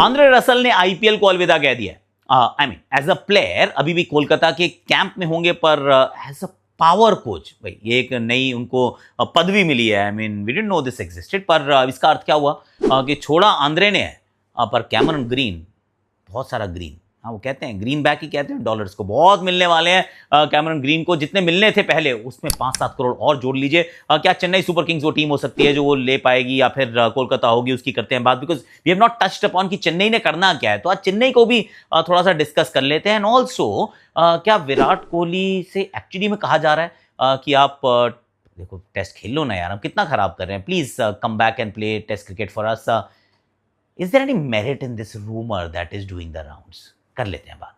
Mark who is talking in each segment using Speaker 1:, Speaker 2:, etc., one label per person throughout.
Speaker 1: Andre Russell ने IPL को अलविदा कह दिया। I mean as a player अभी भी कोलकाता के कैंप में होंगे, पर एज अ पावर कोच भाई ये एक नई उनको पदवी मिली है। I mean we didn't know this existed, पर इसका अर्थ क्या हुआ कि छोड़ा आंद्रे ने पर कैमरन ग्रीन, बहुत सारा ग्रीन, हाँ वो कहते हैं ग्रीन बैक ही कहते हैं, डॉलर्स को बहुत मिलने वाले हैं कैमरन ग्रीन को। जितने मिलने थे पहले उसमें 5-7 करोड़ और जोड़ लीजिए। क्या चेन्नई सुपर किंग्स वो टीम हो सकती है जो वो ले पाएगी, या फिर कोलकाता होगी, उसकी करते हैं बात, because we have not touched upon कि चेन्नई ने करना क्या है। तो आज चेन्नई को भी थोड़ा सा डिस्कस कर लेते हैं। एंड ऑल्सो क्या विराट कोहली से एक्चुअली में कहा जा रहा है कि आप देखो टेस्ट खेल लो ना यार, हम कितना खराब कर रहे हैं, please come back and play test cricket for us. Is there any merit in this rumour that is doing the rounds? कर लेते हैं बात।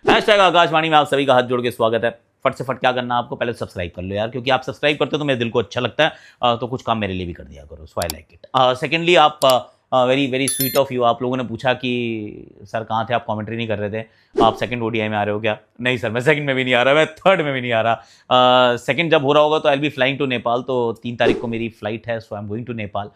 Speaker 1: हैशटैग आकाशवाणी में आप सभी का हाथ जोड़ के स्वागत है। फट से फट क्या करना आपको, पहले सब्सक्राइब कर लो यार, क्योंकि आप सब्सक्राइब करते हो तो मेरे दिल को अच्छा लगता है, तो कुछ काम मेरे लिए भी कर दिया करो, सो आई लाइक इट। सेकेंडली आप very very sweet of you, आप लोगों ने पूछा कि सर कहाँ थे आप, कमेंट्री नहीं कर रहे थे, आप सेकंड ओडीआई में आ रहे हो क्या? नहीं सर, मैं सेकंड में भी नहीं आ रहा, मैं थर्ड में भी नहीं आ रहा। सेकंड जब हो रहा होगा तो I will be flying to Nepal, तो 3 तारीख को मेरी फ्लाइट है, so I am going to Nepal.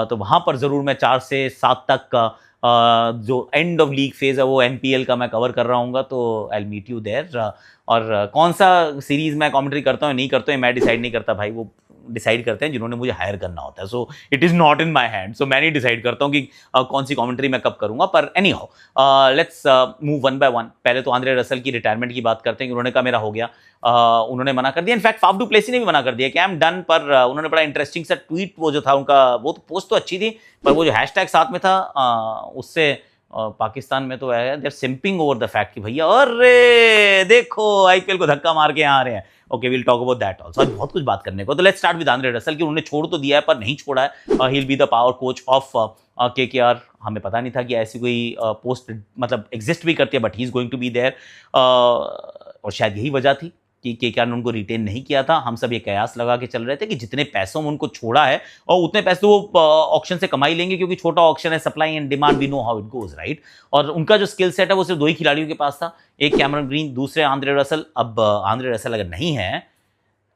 Speaker 1: तो वहाँ पर ज़रूर मैं 4 से 7 तक जो एंड ऑफ लीग फेज़ है वो एनपीएल का मैं कवर कर रहा हूँ, तो I will meet you there. और कौन सा सीरीज़ मैं कमेंट्री करता हूँ नहीं करता हूँ मैं डिसाइड नहीं करता भाई, वो डिसाइड करते हैं जिन्होंने मुझे हायर करना होता है। So it is not in my hand, so मैं नहीं डिसाइड करता हूँ कि कौन सी कमेंट्री मैं कब करूँगा। पर any how let's move one by one. पहले तो आंद्रे रसल की रिटायरमेंट की बात करते हैं कि उन्होंने कहा मेरा हो गया। उन्होंने मना कर दिया, इनफैक्ट फाफ डू प्लेसी ने भी मना कर दिया कि आई एम डन। पर उन्होंने बड़ा इंटरेस्टिंग सा ट्वीट वो जो था उनका, वो तो पोस्ट तो अच्छी थी, पर वो जो हैशटैग साथ में था उससे पाकिस्तान में तो है there simping over the fact कि भैया अरे देखो आईपीएल को धक्का मार के यहाँ आ रहे हैं। Okay, will talk about that also. आज बहुत कुछ बात करने को, तो let's start with Andre Russell कि उन्होंने छोड़ तो दिया है पर नहीं छोड़ा है। He will be the power coach of KKR. हमें पता नहीं था कि ऐसी कोई पोस्ट मतलब एग्जिस्ट भी करती है, but he is going to be there. और शायद यही वजह थी कि केकेआर ने उनको रिटेन नहीं किया था। हम सब ये कयास लगा के चल रहे थे कि जितने पैसों में उनको छोड़ा है और उतने पैसे वो ऑक्शन से कमाई लेंगे, क्योंकि छोटा ऑक्शन है, supply and demand, we know how it goes right. और उनका जो स्किल सेट है वो सिर्फ 2 ही खिलाड़ियों के पास था, एक कैमरन ग्रीन, दूसरे आंद्रे रसल। अब आंद्रे रसल अगर नहीं है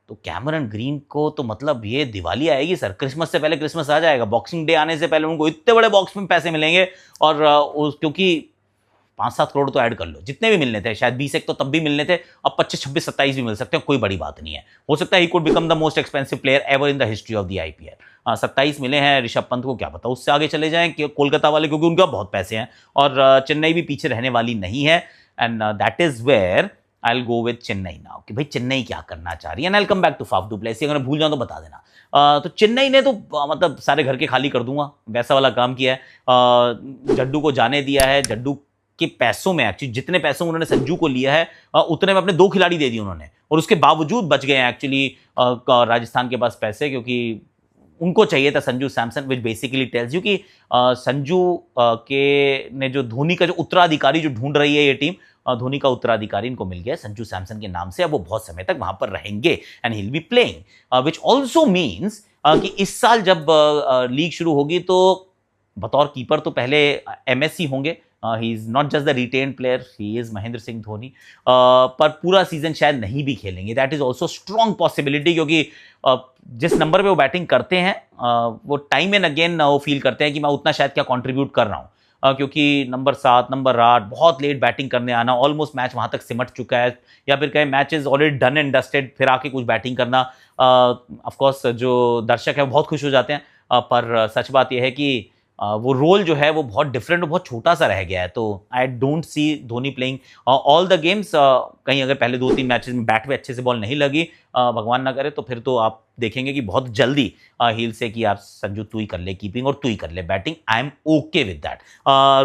Speaker 1: तो कैमरन ग्रीन को तो मतलब ये दिवाली आएगी सर, क्रिसमस से पहले क्रिसमस आ जाएगा, बॉक्सिंग डे आने से पहले उनको इतने बड़े बॉक्स में पैसे मिलेंगे। और क्योंकि 5-7 करोड़ तो ऐड कर लो, जितने भी मिलने थे, शायद 20 एक तो तब भी मिलने थे, अब 25, 26, 27 भी मिल सकते हैं, कोई बड़ी बात नहीं है। हो सकता है he could become the most expensive player ever in the history of the IPL. 27 मिले हैं, ऋषभ पंत को क्या पता उससे आगे चले जाएं कि कोलकाता वाले, क्योंकि उनका बहुत पैसे हैं और चेन्नई भी पीछे रहने वाली नहीं है। And that is where I will go with Chennai now कि भाई चेन्नई क्या करना चाह रही है। And I will come back to Faf du Plessis, अगर मैं भूल जाऊं तो बता देना। तो चेन्नई ने तो मतलब सारे घर के खाली कर दूंगा वैसा वाला काम किया है। जड्डू को जाने दिया है, जड्डू के पैसों में एक्चुअली जितने पैसों उन्होंने संजू को लिया है उतने में अपने 2 खिलाड़ी दे दिए उन्होंने, और उसके बावजूद बच गए हैं एक्चुअली राजस्थान के पास पैसे, क्योंकि उनको चाहिए था Sanju Samson, which basically tells you कि संजू के ने जो धोनी का जो उत्तराधिकारी जो ढूंढ रही है ये टीम, धोनी का उत्तराधिकारी इनको मिल गया संजू सैमसन के नाम से। अब वो बहुत समय तक वहां पर रहेंगे and he will be playing, which also means कि इस साल जब लीग शुरू होगी तो बतौर कीपर तो पहले एमएससी होंगे। He is not just the retained player, he is Mahendra Singh Dhoni. पर पूरा सीजन शायद नहीं भी खेलेंगे, that is also strong possibility, क्योंकि जिस नंबर पे वो बैटिंग करते हैं वो टाइम एंड अगेन वो फील करते हैं कि मैं उतना शायद क्या कंट्रीब्यूट कर रहा हूँ, क्योंकि नंबर 7, नंबर 8 बहुत लेट बैटिंग करने आना, ऑलमोस्ट मैच वहाँ तक सिमट चुका है, या फिर कहें match is already done and dusted, फिर आके कुछ बैटिंग करना, ऑफकोर्स जो दर्शक है वो बहुत खुश हो जाते हैं। पर सच बात यह है कि वो रोल जो है वो बहुत डिफरेंट और बहुत छोटा सा रह गया है। तो I don't see Dhoni playing all the games. कहीं अगर पहले 2-3 मैचेस में बैट पे अच्छे से बॉल नहीं लगी, भगवान ना करे, तो फिर तो आप देखेंगे कि बहुत जल्दी हील से कि आप संजू तू ही कर ले कीपिंग और तू ही कर ले batting. I am okay with that.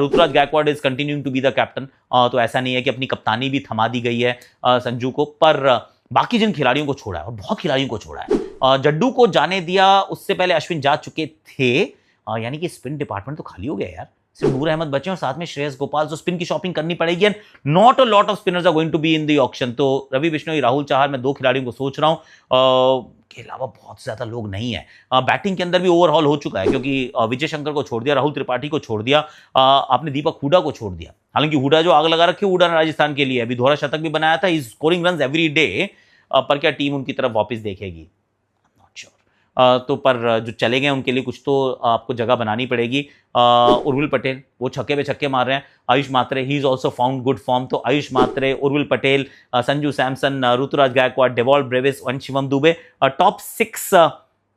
Speaker 1: Ruturaj Gaikwad is continuing to be the captain, तो ऐसा नहीं है कि अपनी कप्तानी भी थमा दी गई है संजू को। पर बाकी जिन खिलाड़ियों को छोड़ा है, और बहुत खिलाड़ियों को छोड़ा है, जड्डू को जाने दिया, उससे पहले अश्विन जा चुके थे, यानी कि स्पिन डिपार्टमेंट तो खाली हो गया यार, सिर्फ नूर अहमद बचे और साथ में श्रेयस गोपाल, तो स्पिन की शॉपिंग करनी पड़ेगी and not a lot of spinners are going to be in the auction. तो रवि बिश्नोई, राहुल चाहर, मैं 2 खिलाड़ियों को सोच रहा हूं, के अलावा बहुत ज्यादा लोग नहीं है। बैटिंग के अंदर भी ओवरहॉल हो चुका है, क्योंकि विजय शंकर को छोड़ दिया, राहुल त्रिपाठी को छोड़ दिया, आपने दीपक हुडा को छोड़ दिया। हालांकि हुडा जो आग लगा रखी है, हुडा ने राजस्थान के लिए अभी दोहरा शतक भी बनाया था, is scoring run every day, पर क्या टीम उनकी तरफ वापस देखेगी? तो पर जो चले गए उनके लिए कुछ तो आपको जगह बनानी पड़ेगी। उर्विल पटेल वो छक्के पे छक्के मार रहे हैं। Ayush Mhatre he is also found good form, तो आयुष मात्रे, उर्विल पटेल, संजू सैमसन, ऋतुराज गायकवाड, डेवॉल्ट ब्रेविस और शिवम दुबे टॉप 6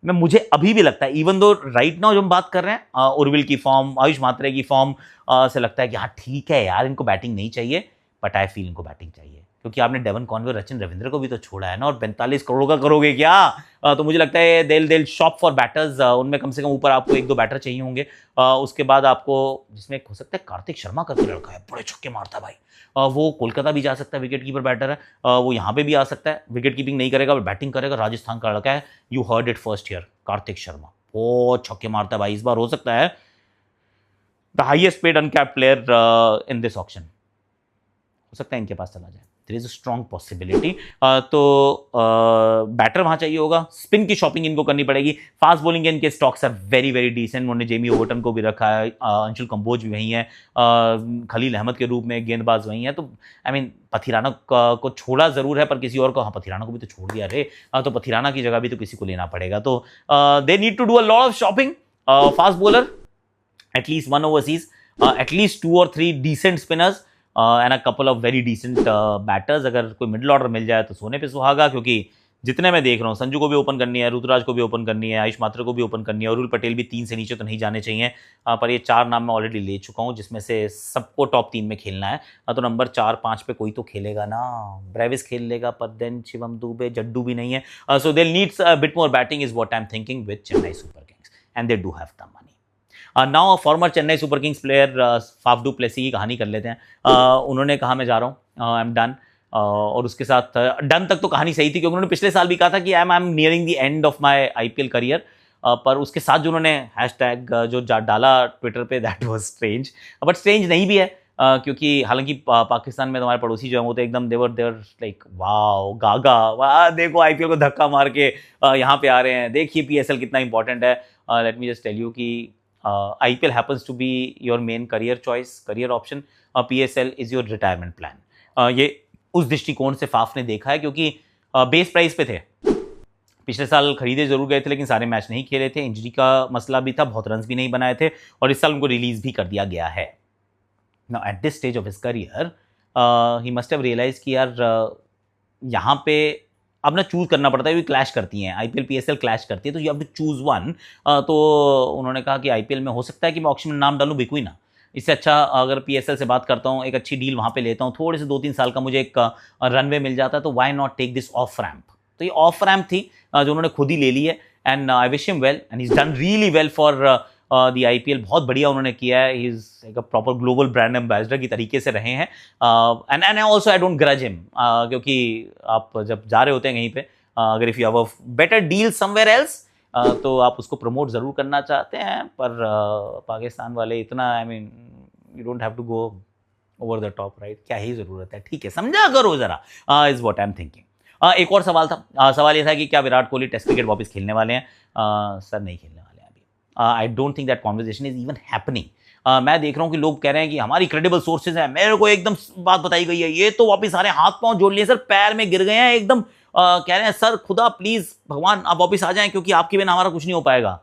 Speaker 1: में मुझे अभी भी लगता है, इवन दो राइट नाउ जो हम बात कर रहे हैं उर्विल की फॉर्म, आयुष मात्रे की फॉर्म से लगता है कि हाँ ठीक है यार, इनको बैटिंग नहीं चाहिए, बट आई फील इनको बैटिंग चाहिए, क्योंकि आपने डेवन कॉनवे, रचिन रविंद्र को भी तो छोड़ा है ना, और 45 करोड़ का करोगे क्या? तो मुझे लगता है देल शॉप फॉर बैटर्स, उनमें कम से कम ऊपर आपको 1-2 बैटर चाहिए होंगे। उसके बाद आपको जिसमें हो सकता है कार्तिक शर्मा करके लड़का है, बड़े छक्के मारता है भाई, वो कोलकाता भी जा सकता है, विकेट कीपर बैटर है, वो यहाँ पे भी आ सकता है, विकेट कीपिंग नहीं करेगा बट बैटिंग करेगा, राजस्थान का लड़का है, you heard it first year, Kartik Sharma बहुत छक्के मारता है भाई, इस बार हो सकता है the highest paid uncapped player in this auction, हो सकता है इनके पास चला जाए, there is a strong possibility. तो बैटर वहां चाहिए होगा, स्पिन की शॉपिंग इनको करनी पड़ेगी, फास्ट बॉलिंग के इनके stocks are very very decent, उन्होंने जेमी ओवर्टन को भी रखा है, अंशुल कंबोज भी वहीं है, खलील अहमद के रूप में गेंदबाज वहीं है, तो आई मीन पथिराना को छोड़ा जरूर है, पर किसी और को, हाँ पथिराना को भी तो छोड़ दिया रे, तो पथिराना की जगह भी तो किसी को लेना पड़ेगा, तो they need to do a lot of shopping, fast bowler at least 1 overseas, at least 2 or 3 decent spinners and a couple of very decent batters, अगर कोई मिडिल ऑर्डर मिल जाए तो सोने पे सुहागा, क्योंकि जितने मैं देख रहा हूँ, संजू को भी ओपन करनी है, ऋतुराज को भी ओपन करनी है, आयुष मात्रे को भी ओपन करनी है, उर्विल पटेल भी 3 से नीचे तो नहीं जाने चाहिए, पर ये 4 नाम मैं ऑलरेडी ले चुका हूँ, जिसमें से सबको टॉप 3 में खेलना है, तो नंबर 4-5 पे कोई तो खेलेगा ना, ब्रेविस खेल लेगा, पर देन शिवम दुबे, जड्डू भी नहीं है, so they needs a bit more batting is what I am thinking with Chennai super kings, and they do have the money. Now former Chennai super kings player Faf du Plessis की कहानी कर लेते हैं। उन्होंने कहा मैं जा रहा हूँ, आई एम डन, और उसके साथ डन तक तो कहानी सही थी, क्योंकि उन्होंने पिछले साल भी कहा था कि I am nearing the end of my IPL career, पर उसके साथ जो उन्होंने हैशटैग जो डाला ट्विटर पे, that was strange, but strange नहीं भी है, क्योंकि हालांकि पाकिस्तान में हमारे पड़ोसी जो है वो तो एकदम देवर लाइक वाओ गागा, वाह देखो आईपीएल को धक्का मार के यहाँ पे आ रहे हैं, देखिए पीएसएल कितना इंपॉर्टेंट है। Let me just tell you कि IPL happens to be your main career choice, career option. PSL is your retirement plan. ये उस दृष्टिकोण से फाफ ने देखा है, क्योंकि बेस प्राइस पे थे, पिछले साल खरीदे जरूर गए थे लेकिन सारे मैच नहीं खेले थे, इंजरी का मसला भी था, बहुत रन्स भी नहीं बनाए थे, और इस साल उनको रिलीज भी कर दिया गया है। Now at this stage of his career he must have realise कि यार यहाँ पे अब ना चूज करना पड़ता है, क्योंकि क्लैश करती हैं, आईपीएल पीएसएल क्लैश करती है, तो you have to choose one. तो उन्होंने कहा कि आईपीएल में हो सकता है कि मैं ऑक्शन में नाम डालूं, बिकू ही ना, इससे अच्छा अगर पीएसएल से बात करता हूँ, एक अच्छी डील वहाँ पे लेता हूँ, थोड़े से 2-3 साल का मुझे एक रनवे मिल जाता है, तो why not take this off ramp. तो ये ऑफ रैम्प थी जो उन्होंने खुद ही ले ली है, and I wish him well, and he is done really well for the IPL, बहुत बढ़िया उन्होंने किया है, ही इज एक प्रॉपर ग्लोबल ब्रांड एम्बेसडर की तरीके से रहे हैं, and also I don't grudge him, क्योंकि आप जब जा रहे होते हैं कहीं पे, अगर if you have a better deal somewhere else, तो आप उसको प्रमोट जरूर करना चाहते हैं, पर पाकिस्तान वाले इतना, I mean you don't have to go over the top, right, क्या ही जरूरत है, ठीक है समझा करो जरा, is what I am thinking. एक और सवाल था, सवाल ये था कि क्या विराट कोहली टेस्ट क्रिकेट वापस खेलने वाले हैं? सर नहीं खेलने वाले हैं अभी, I don't think that conversation is even happening. मैं देख रहा हूँ कि लोग कह रहे हैं कि हमारी क्रेडिबल सोर्सेज हैं, मेरे को एकदम बात बताई गई है, ये तो वापस सारे हाथ पांव जोड़ लिए सर, पैर में गिर गए हैं एकदम, कह रहे हैं सर खुदा प्लीज भगवान आप वापस आ जाएं, क्योंकि आपके बिना हमारा कुछ नहीं हो पाएगा।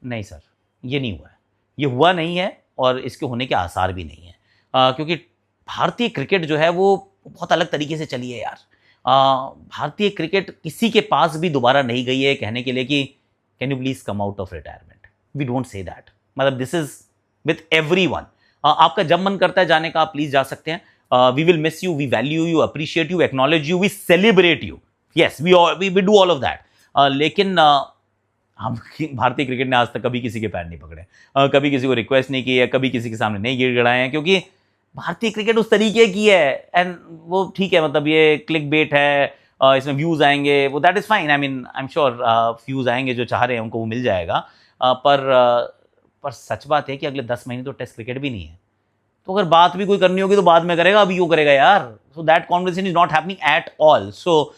Speaker 1: नहीं सर, ये नहीं हुआ है, ये हुआ नहीं है, और इसके होने के आसार भी नहीं है, क्योंकि भारतीय क्रिकेट जो है वो बहुत अलग तरीके से चली है यार। भारतीय क्रिकेट किसी के पास भी दोबारा नहीं गई है कहने के लिए कि can you please come out of retirement, we don't say that, मतलब दिस इज विथ एवरीवन। आपका जब मन करता है जाने का आप प्लीज जा सकते हैं, we will miss you, we value you, appreciate you, acknowledge you, we celebrate you, yes we do all of that, लेकिन हम भारतीय क्रिकेट ने आज तक कभी किसी के पैर नहीं पकड़े, कभी किसी को रिक्वेस्ट नहीं की है, कभी किसी के सामने नहीं गिड़गिड़ाए हैं, क्योंकि भारतीय क्रिकेट उस तरीके की है, एंड वो ठीक है, मतलब ये क्लिक बेट है, इसमें व्यूज आएंगे, वो that is fine, I mean I am sure views आएंगे, जो चाह रहे हैं उनको वो मिल जाएगा, पर सच बात है कि अगले 10 महीने तो टेस्ट क्रिकेट भी नहीं है, तो अगर बात भी कोई करनी होगी तो बाद में करेगा, अभी क्यों करेगा यार, so that conversation is not happening at all, so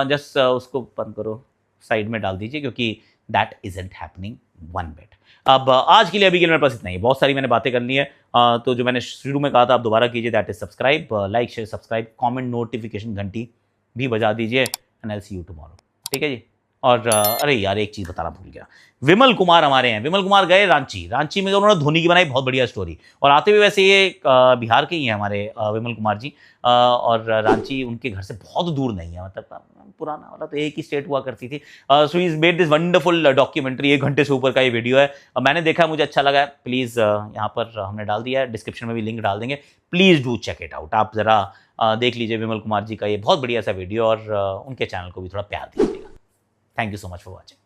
Speaker 1: just उसको बंद करो, साइड में डाल दीजिए, क्योंकि that isn't happening one bit. अब आज के लिए अभी के लिए मेरे पास इतना ही, बहुत सारी मैंने बातें करनी है, तो जो मैंने शुरू में कहा था आप दोबारा कीजिए, that is subscribe, like share subscribe, comment, notification घंटी भी बजा दीजिए, and I will see you tomorrow, ठीक है जी। और अरे यार एक चीज़ बताना भूल गया, विमल कुमार हमारे हैं। विमल कुमार गए रांची, रांची में उन्होंने धोनी की बनाई बहुत बढ़िया स्टोरी, और आते हुए वैसे ये बिहार के ही हैं हमारे विमल कुमार जी। और रांची उनके घर से बहुत दूर नहीं है, मतलब पुराना वाला तो एक ही स्टेट हुआ करती थी। So is made this wonderful documentary, 1 घंटे से ऊपर का ये वीडियो है। मैंने देखा, मुझे अच्छा लगा है। प्लीज़ यहाँ पर हमने डाल दिया है, डिस्क्रिप्शन में भी लिंक डाल देंगे, please do check it out. आप ज़रा देख लीजिए विमल कुमार जी का ये बहुत बढ़िया सा वीडियो, और उनके चैनल को भी थोड़ा प्यार दीजिएगा। Thank you so much for watching.